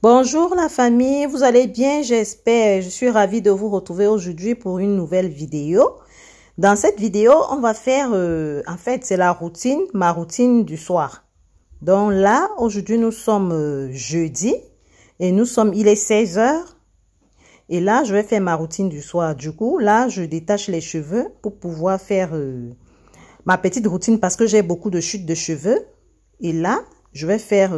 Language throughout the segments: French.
Bonjour la famille, vous allez bien, j'espère. Je suis ravie de vous retrouver aujourd'hui pour une nouvelle vidéo. Dans cette vidéo, on va faire, en fait, c'est la routine, ma routine du soir. Donc là, aujourd'hui, nous sommes jeudi et il est 16 heures. Et là, je vais faire ma routine du soir. Du coup, là, je détache les cheveux pour pouvoir faire ma petite routine parce que j'ai beaucoup de chutes de cheveux. Et là, je vais faire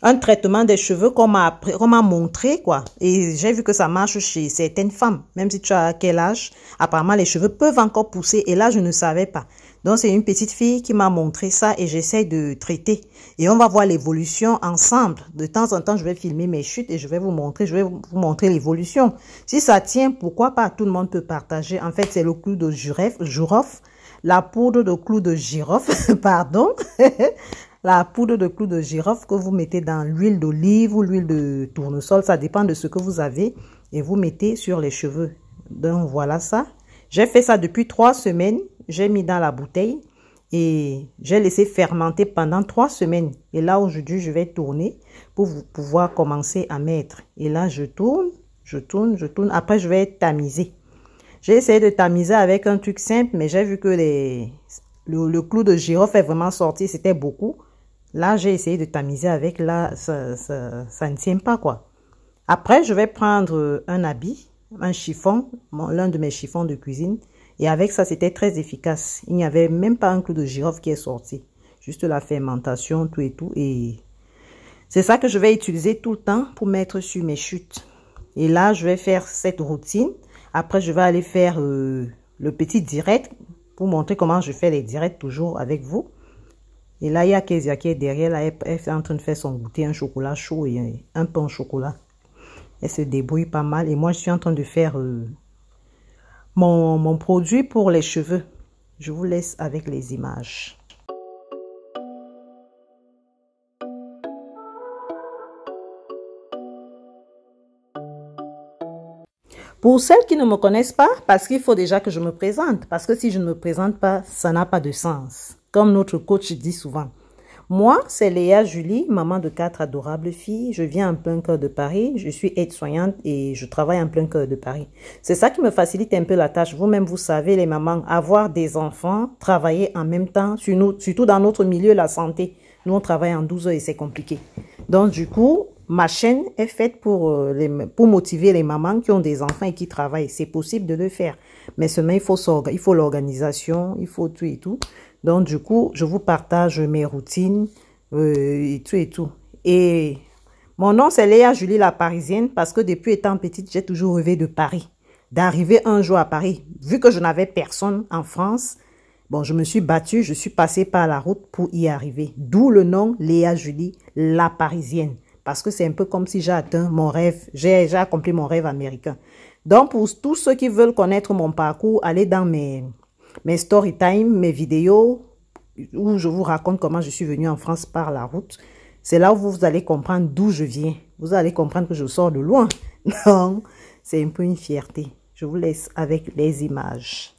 un traitement des cheveux qu'on m'a montré, quoi. Et j'ai vu que ça marche chez certaines femmes. Même si tu as quel âge, apparemment, les cheveux peuvent encore pousser. Et là, je ne savais pas. Donc, c'est une petite fille qui m'a montré ça et j'essaie de traiter. Et on va voir l'évolution ensemble. De temps en temps, je vais filmer mes chutes et je vais vous montrer l'évolution. Si ça tient, pourquoi pas? Tout le monde peut partager. En fait, c'est le clou de girofle, la poudre de clou de girofle, pardon. La poudre de clou de girofle que vous mettez dans l'huile d'olive ou l'huile de tournesol, ça dépend de ce que vous avez et vous mettez sur les cheveux. Donc voilà ça. J'ai fait ça depuis 3 semaines. J'ai mis dans la bouteille et j'ai laissé fermenter pendant 3 semaines. Et là aujourd'hui, je vais tourner pour pouvoir commencer à mettre. Et là, je tourne, je tourne, je tourne. Après, je vais tamiser. J'ai essayé de tamiser avec un truc simple, mais j'ai vu que le clou de girofle est vraiment sorti. C'était beaucoup. Là, j'ai essayé de tamiser avec. Là, ça ne tient pas, quoi. Après, je vais prendre un habit, un chiffon, l'un de mes chiffons de cuisine. Et avec ça, c'était très efficace. Il n'y avait même pas un clou de girofle qui est sorti. Juste la fermentation, tout et tout. Et c'est ça que je vais utiliser tout le temps pour mettre sur mes chutes. Et là, je vais faire cette routine. Après, je vais aller faire le petit direct pour montrer comment je fais les directs toujours avec vous. Et là, il y a Kezia qui est derrière. Là, elle est en train de faire son goûter, un chocolat chaud et un pain au chocolat. Elle se débrouille pas mal. Et moi, je suis en train de faire mon produit pour les cheveux. Je vous laisse avec les images. Pour celles qui ne me connaissent pas, parce qu'il faut déjà que je me présente. Parce que si je ne me présente pas, ça n'a pas de sens. Comme notre coach dit souvent. Moi, c'est Léa Julie, maman de 4 adorables filles. Je viens en plein cœur de Paris. Je suis aide-soignante et je travaille en plein cœur de Paris. C'est ça qui me facilite un peu la tâche. Vous-même, vous savez, les mamans, avoir des enfants, travailler en même temps, surtout dans notre milieu, la santé. Nous, on travaille en 12 heures et c'est compliqué. Donc, du coup, ma chaîne est faite pour motiver les mamans qui ont des enfants et qui travaillent. C'est possible de le faire. Mais seulement, il faut l'organisation, il faut tout et tout. Donc, du coup, je vous partage mes routines et tout et tout. Et mon nom, c'est Léa Julie la Parisienne parce que depuis étant petite, j'ai toujours rêvé de Paris. D'arriver un jour à Paris. Vu que je n'avais personne en France, bon, je me suis battue, je suis passée par la route pour y arriver. D'où le nom Léa Julie la Parisienne. Parce que c'est un peu comme si j'ai atteint mon rêve, j'ai accompli mon rêve américain. Donc, pour tous ceux qui veulent connaître mon parcours, allez dans mes story time, mes vidéos, où je vous raconte comment je suis venue en France par la route. C'est là où vous allez comprendre d'où je viens. Vous allez comprendre que je sors de loin. Donc, c'est un peu une fierté. Je vous laisse avec les images.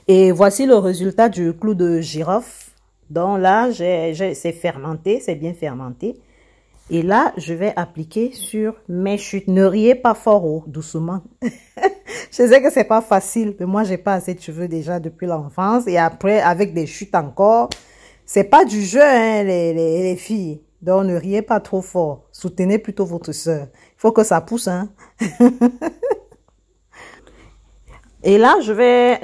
Et voici le résultat du clou de girofle. Donc là, c'est fermenté, c'est bien fermenté. Et là, je vais appliquer sur mes chutes. Ne riez pas fort, oh, doucement. Je sais que c'est pas facile, mais moi, j'ai pas assez de cheveux déjà depuis l'enfance. Et après, avec des chutes encore, c'est pas du jeu, hein, les filles. Donc, ne riez pas trop fort. Soutenez plutôt votre soeur. Il faut que ça pousse, hein. Et là,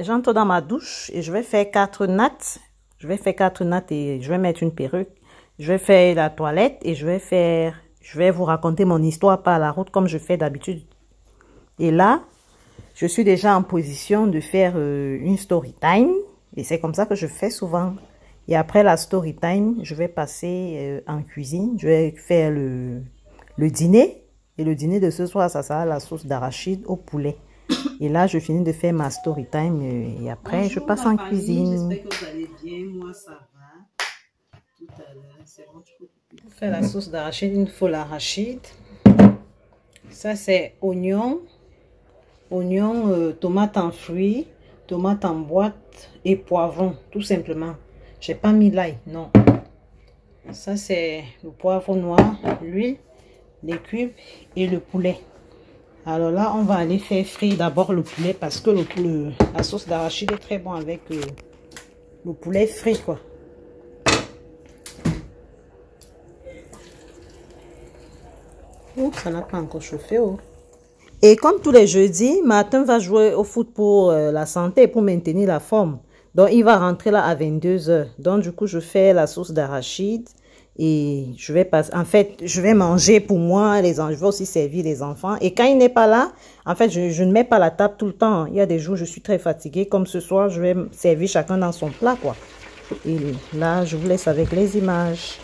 j'entre dans ma douche et je vais faire 4 nattes. Je vais faire 4 nattes et je vais mettre une perruque. Je vais faire la toilette et je vais vous raconter mon histoire par la route comme je fais d'habitude. Et là, je suis déjà en position de faire une story time. Et c'est comme ça que je fais souvent. Et après la story time, je vais passer en cuisine. Je vais faire le dîner. Et le dîner de ce soir, ça sera la sauce d'arachide au poulet. Et là, je finis de faire ma story time. Et après, bonjour, je passe en cuisine. J'espère que vous allez bien. Moi, ça va. Tout à l'heure, c'est bon. Pour faire la sauce d'arachide, il faut l'arachide. Ça, c'est oignon, tomate en fruits, tomate en boîte et poivron, tout simplement. J'ai pas mis l'ail, non. Ça, c'est le poivron noir, l'huile, les cubes et le poulet. Alors là, on va aller faire frire d'abord le poulet parce que la sauce d'arachide est très bon avec le poulet frit, quoi. Oh, ça n'a pas encore chauffé, oh. Et comme tous les jeudis, Martin va jouer au foot pour la santé, pour maintenir la forme. Donc, il va rentrer là à 22 h. Donc, du coup, je fais la sauce d'arachide et je vais passer. En fait, je vais manger pour moi, je vais aussi servir les enfants. Et quand il n'est pas là, en fait, je ne mets pas la table tout le temps. Il y a des jours où je suis très fatiguée. Comme ce soir, je vais servir chacun dans son plat, quoi. Et là, je vous laisse avec les images.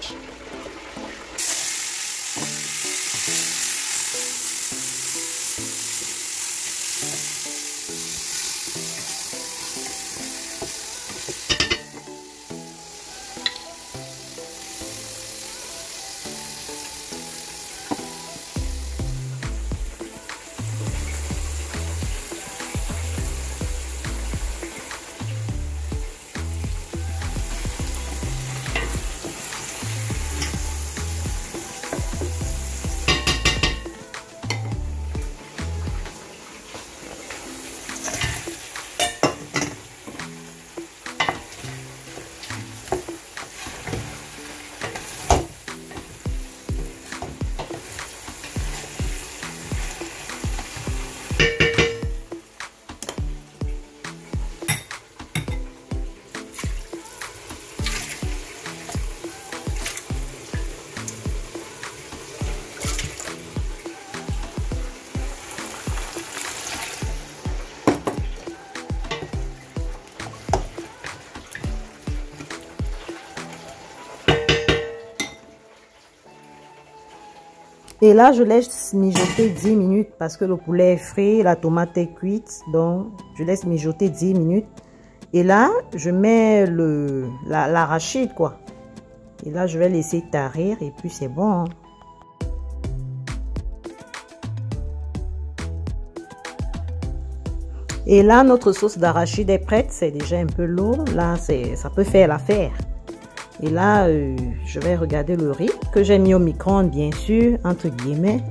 Et là, je laisse mijoter 10 minutes parce que le poulet est frit, la tomate est cuite. Donc, je laisse mijoter 10 minutes. Et là, je mets l'arachide, quoi. Et là, je vais laisser tarir et puis c'est bon, hein. Et là, notre sauce d'arachide est prête. C'est déjà un peu lourd. Là, ça peut faire l'affaire. Et là, je vais regarder le riz que j'ai mis au micro-ondes, bien sûr, entre guillemets.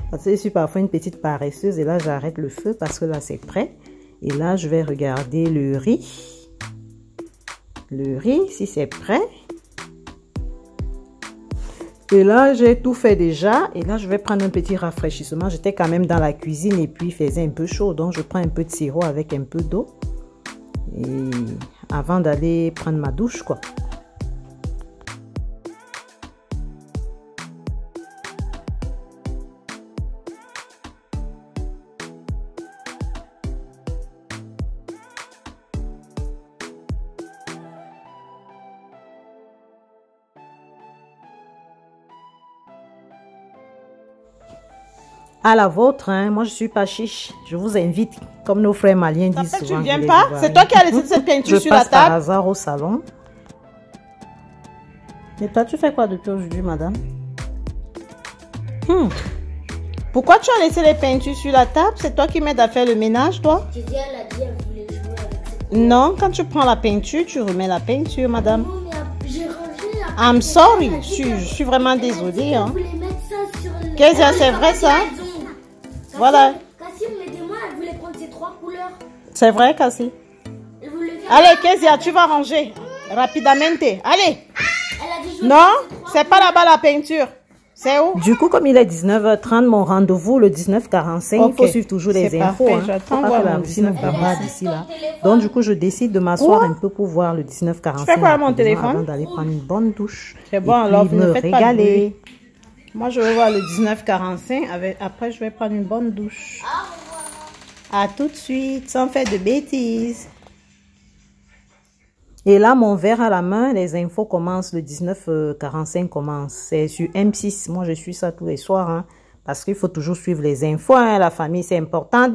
Parce que je suis parfois une petite paresseuse. Et là, j'arrête le feu parce que là, c'est prêt. Et là, je vais regarder le riz. Le riz, si c'est prêt. Et là, j'ai tout fait déjà. Et là, je vais prendre un petit rafraîchissement. J'étais quand même dans la cuisine et puis il faisait un peu chaud. Donc, je prends un peu de sirop avec un peu d'eau. Et avant d'aller prendre ma douche, quoi. À la vôtre, hein. Moi je suis pas chiche. Je vous invite, comme nos frères maliens disent souvent. Tu viens pas? C'est toi qui as laissé cette peinture sur la table? Je passe par hasard au salon. Et toi, tu fais quoi depuis aujourd'hui, madame? Pourquoi tu as laissé les peintures sur la table? C'est toi qui m'aides à faire le ménage, toi? Elle a dit elle voulait jouer avec ses couleurs. Non, quand tu prends la peinture, tu remets la peinture, madame. Non, mais j'ai rangé la peinture. I'm sorry. Je suis vraiment désolée. Hein. Qu'est-ce que c'est vrai, ça? Voilà. Cassie, aidez-moi, elle voulait prendre ces 3 couleurs. C'est vrai, Cassie? Allez, Kezia, tu vas ranger rapidement. Allez. Non, c'est pas là-bas la peinture. C'est où? Du coup, comme il est 19h30, mon rendez-vous, le 19h45, il faut suivre toujours les infos. Parfait. Hein. J'attends voir la mon routine 19h45. d'ici là. Donc, du coup, je décide de m'asseoir un peu pour voir le 19h45. Tu fais quoi à mon téléphone? Avant d'aller prendre une bonne douche. C'est bon, et alors puis vous ne me faites régaler. pas de bruit. Moi, je vais voir le 19h45. Après, je vais prendre une bonne douche. À tout de suite, sans faire de bêtises. Et là, mon verre à la main, les infos commencent, le 19h45 commence. C'est sur M6. Moi, je suis ça tous les soirs. Hein, parce qu'il faut toujours suivre les infos. Hein, la famille, c'est important.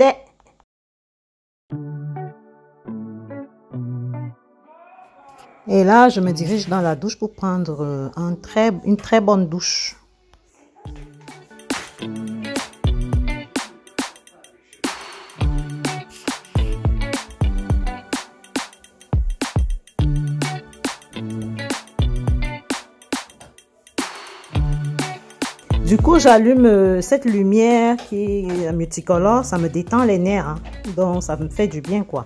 Et là, je me dirige dans la douche pour prendre une très bonne douche. Du coup, j'allume cette lumière qui est multicolore, ça me détend les nerfs, hein. Donc ça me fait du bien quoi.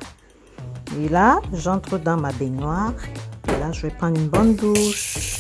Et là, j'entre dans ma baignoire. Et là, je vais prendre une bonne douche.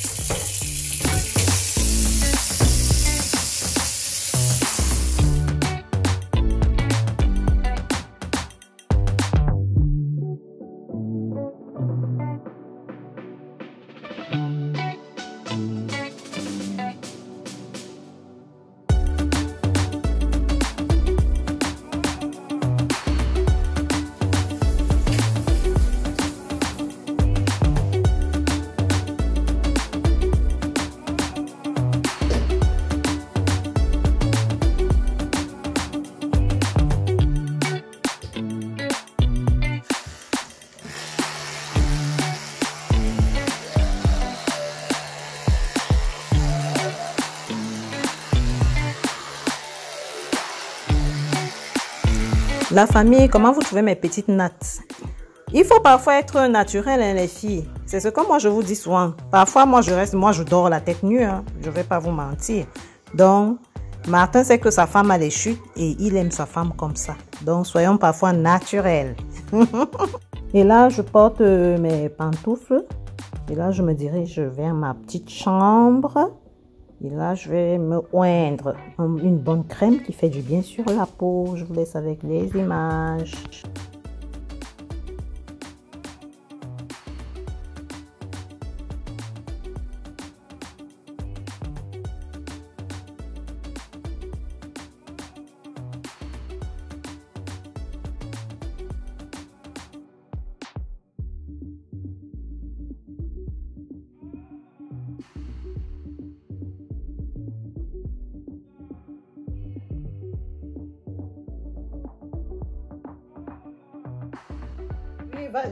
La famille, comment vous trouvez mes petites nattes? Il faut parfois être naturel, hein, les filles. C'est ce que moi je vous dis souvent. Parfois, moi je dors la tête nue. Hein. Je ne vais pas vous mentir. Donc, Martin sait que sa femme a les chutes et il aime sa femme comme ça. Donc, soyons parfois naturels. Et là, je porte mes pantoufles. Et là, je me dirige vers ma petite chambre. Et là, je vais me oindre une bonne crème qui fait du bien sur la peau. Je vous laisse avec les images.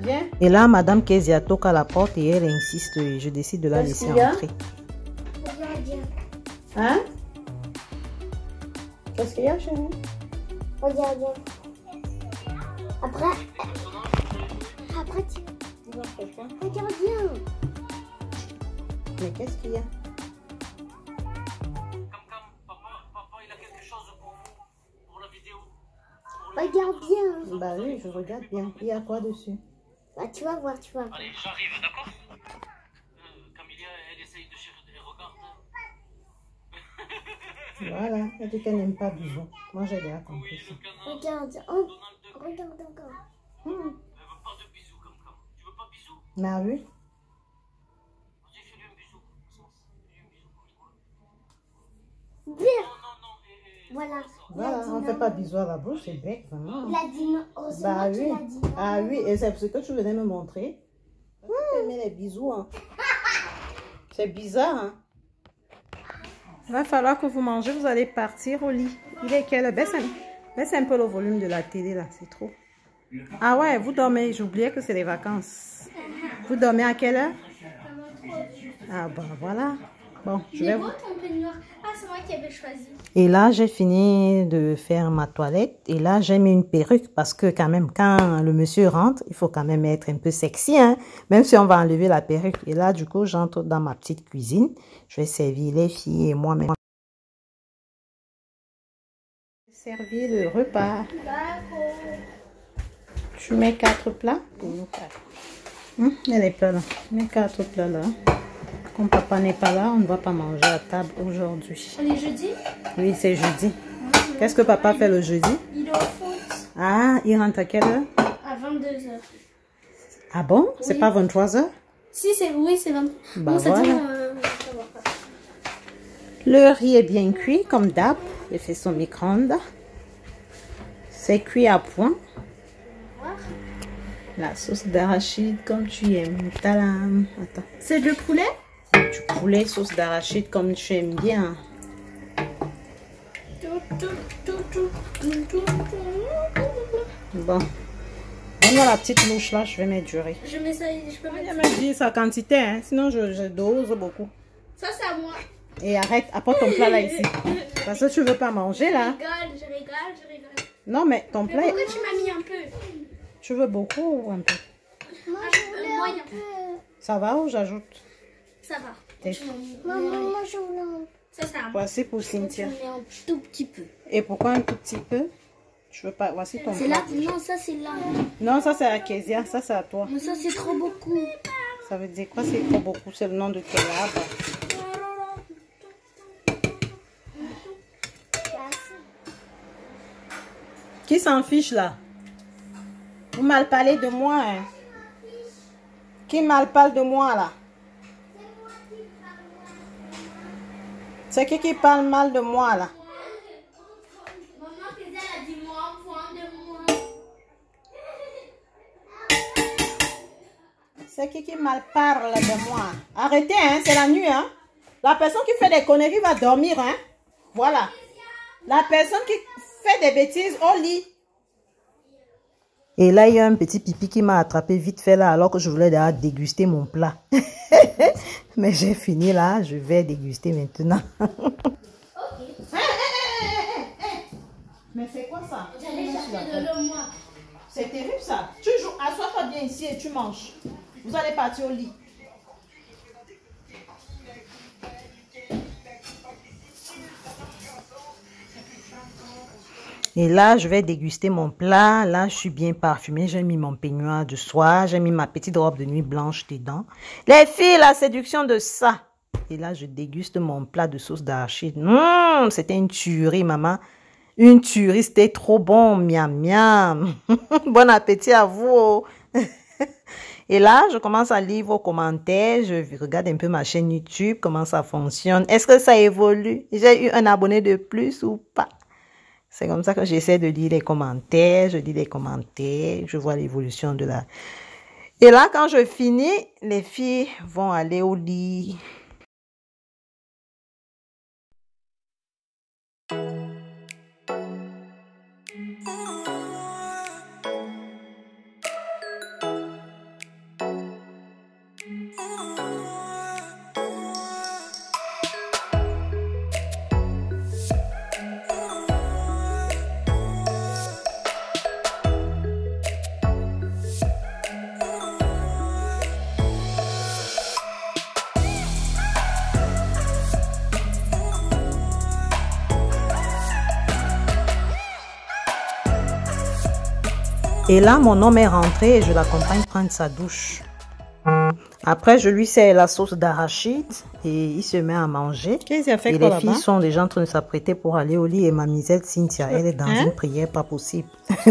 Viens. Et là, Madame Kezia toque à la porte et elle insiste et je décide de la laisser entrer. Regarde. Hein? Qu'est-ce qu'il y a, chérie? Regarde. Après tu... Regarde bien. Mais qu'est-ce qu'il y a? Papa, il a quelque chose pour vous, pour la vidéo. Regarde bien. Bah oui, je regarde bien. Il y a quoi dessus? Bah tu vas voir, tu vas voir. Allez, j'arrive, d'accord? Camilia, elle essaye de chercher des regards. Voilà, elle dit qu'elle n'aime pas bisous. Moi, j'ai déjà compris Oui, ça. le canard. Regarde. Oh, regarde encore. Elle veut pas de bisous, comme. Tu veux pas de bisous? Mais oui. Vas-y, fais-lui un bisou. Fais-lui un bisou comme toi. Bien. Non. Voilà. Voilà, on ne fait pas bisous à la bouche, c'est bec, vraiment. Il a dit non. Oh, c'est Bah moi qui oui. l'a dit non. Ah oui, et c'est ce que tu venais me montrer. Tu aimais les bisous, hein. C'est bizarre, hein. Il va falloir que vous mangez, vous allez partir au lit. Il est quelle heure? Baisse un peu le volume de la télé, là, c'est trop. Ah ouais, vous dormez, j'oubliais que c'est les vacances. Vous dormez à quelle heure? Ah bah voilà. Bon, je vais vous... ton peignoir. Ah, c'est moi qui avais choisi. Et là, j'ai fini de faire ma toilette. Et là, j'ai mis une perruque parce que quand même, quand le monsieur rentre, il faut quand même être un peu sexy, hein. Même si on va enlever la perruque. Et là, du coup, j'entre dans ma petite cuisine. Je vais servir les filles et moi-même. Servir le repas. Tu mets 4 plats pour nous 4. Il y a les plats là. Mets 4 plats là. Comme papa n'est pas là, on ne va pas manger à table aujourd'hui. On est jeudi? Oui, c'est jeudi. Qu'est-ce que papa fait le jeudi? Il est au foot. Ah, il rentre à quelle heure? À 22h. Ah bon? C'est Oui. pas 23h? Si, c'est 20. Bah Non, ça voilà. dit, Le riz est bien cuit, comme d'hab. J'ai fait son micro-ondes. C'est cuit à point. La sauce d'arachide, comme tu aimes. Tadam. Attends. c'est le poulet? Du poulet, sauce d'arachide, comme tu aimes bien. Bon. On a la petite louche là, je vais mettre du riz. Je mets ça, je peux mettre Il me dit sa quantité, hein, sinon je dose beaucoup. ça, c'est à moi. Et arrête, apporte ton plat là ici. Parce que tu veux pas manger là. Je rigole. Non, mais ton plat, Pourquoi tu m'as mis un peu? tu veux beaucoup ou un peu? Moi, je voulais un peu. Ça va ou j'ajoute? Ça va. T'es- Maman, moi, je voulais un peu. Ça, c'est à moi. Voici pour Cynthia. Je voulais un tout petit peu. Et pourquoi un tout petit peu? Tu veux pas? Voici ton C'est plat. là? Non, ça, c'est là. Non, ça c'est à Kezia, ça c'est à toi. Mais ça, c'est trop beaucoup. Ça veut dire quoi? C'est trop beaucoup, c'est le nom de quel arbre? Qui s'en fiche là? Vous mal parlez de moi, hein? Qui mal parle de moi là? C'est qui parle mal de moi là? Maman, elle a dit moi, point de moi. C'est qui mal parle de moi? Arrêtez, hein? C'est la nuit, hein? La personne qui fait des conneries va dormir, hein? Voilà. La personne qui fait des bêtises au lit. Et là, il y a un petit pipi qui m'a attrapé vite fait là, alors que je voulais déjà déguster mon plat. Mais j'ai fini là, je vais déguster maintenant. Mais c'est quoi ça? J'allais chercher de l'eau, moi. C'est terrible ça. Tu joues, assois-toi bien ici et tu manges. Vous allez partir au lit. Et là, je vais déguster mon plat. Là, je suis bien parfumée. J'ai mis mon peignoir de soie. J'ai mis ma petite robe de nuit blanche dedans. Les filles, la séduction de ça. Et là, je déguste mon plat de sauce d'arachide. C'était une tuerie, maman. Une tuerie, c'était trop bon. Miam, miam. Bon appétit à vous. Et là, je commence à lire vos commentaires. Je regarde un peu ma chaîne YouTube, comment ça fonctionne. Est-ce que ça évolue? J'ai eu un abonné de plus ou pas? C'est comme ça que j'essaie de lire les commentaires. Je lis les commentaires. Je vois l'évolution de la... Et là, quand je finis, les filles vont aller au lit. Et là, mon homme est rentré et je l'accompagne prendre sa douche. Après, je lui sers la sauce d'arachide et il se met à manger. Qu'est-ce qu'il a fait et quoi les filles là-bas? sont déjà en train de s'apprêter pour aller au lit et ma misette Cynthia, elle est dans une prière pas possible.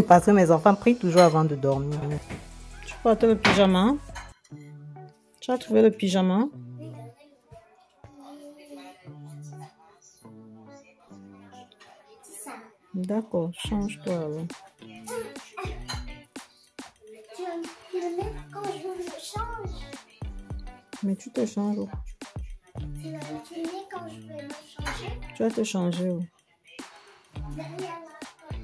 Parce que mes enfants prient toujours avant de dormir. Tu portes le pyjama? Tu as trouvé le pyjama? D'accord, change-toi alors. Tu le mets quand je me change. Mais tu te changes où? Tu le mets quand je vais me changer. Tu vas te changer où? Derrière la porte.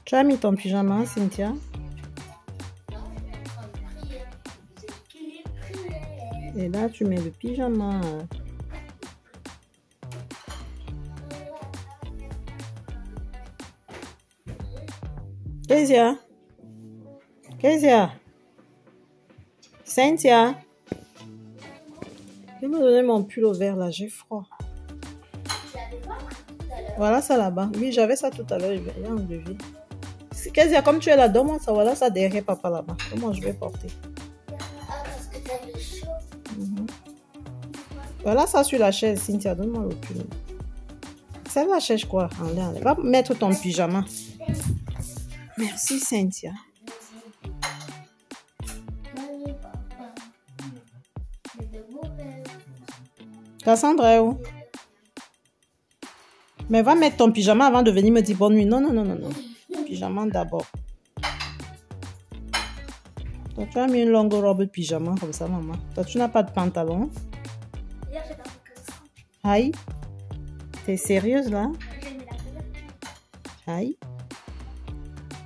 Tu as mis ton pyjama, Cynthia? Et là, tu mets le pyjama. Kezia? Kezia? Cynthia? Il m'a donné mon pull au vert là, j'ai froid. Voilà ça là-bas. Oui, j'avais ça tout à l'heure, je vais enlever. Kezia, comme tu es là, donne-moi ça. Voilà ça derrière papa là-bas. Moi, je vais porter. Parce que t'as le chaud. Voilà ça sur la chaise, Cynthia. Donne-moi le pull. C'est la chaise quoi? Enlève. Va mettre ton pyjama. Merci, Cynthia. Mamie, papa. Mais de beaux rêves. Cassandra est où? Mais va mettre ton pyjama avant de venir me dire bonne nuit. Non, non, non, non, non. Pyjama d'abord. Toi, tu as mis une longue robe de pyjama comme ça, maman. Toi, tu n'as pas de pantalon. Hier, j'ai pas fait que ça. Aïe. T'es sérieuse là? J'ai mis la couleur. Aïe.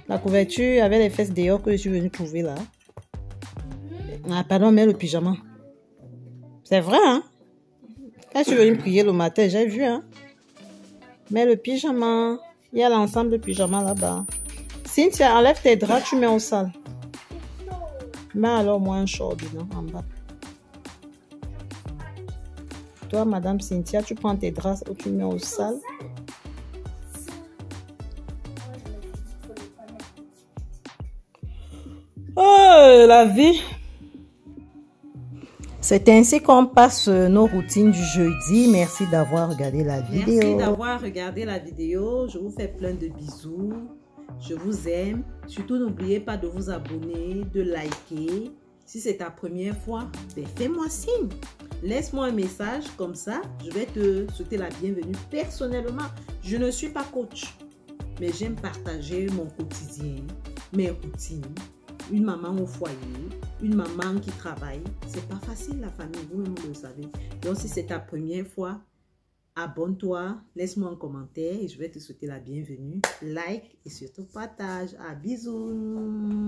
La couverture avec les fesses dehors que je suis venue trouver là. Ah, pardon, mais le pyjama. C'est vrai, hein? Quand je suis venue prier le matin, j'ai vu, hein? Mais le pyjama, il y a l'ensemble de pyjama là-bas. Cynthia, enlève tes draps, tu mets au sale. Mais alors, moi, un short dedans, en bas. Toi, madame Cynthia, tu prends tes draps ou tu mets au sale. Oh, la vie! C'est ainsi qu'on passe nos routines du jeudi. Merci d'avoir regardé la vidéo. Merci d'avoir regardé la vidéo. Je vous fais plein de bisous. Je vous aime. Surtout, n'oubliez pas de vous abonner, de liker. Si c'est ta première fois, ben fais-moi signe. Laisse-moi un message comme ça. Je vais te souhaiter la bienvenue personnellement. Je ne suis pas coach, mais j'aime partager mon quotidien, mes routines. Une maman au foyer, une maman qui travaille. C'est pas facile la famille, vous-même vous le savez. Donc si c'est ta première fois, abonne-toi, laisse-moi un commentaire et je vais te souhaiter la bienvenue. Like et surtout partage. À bisous.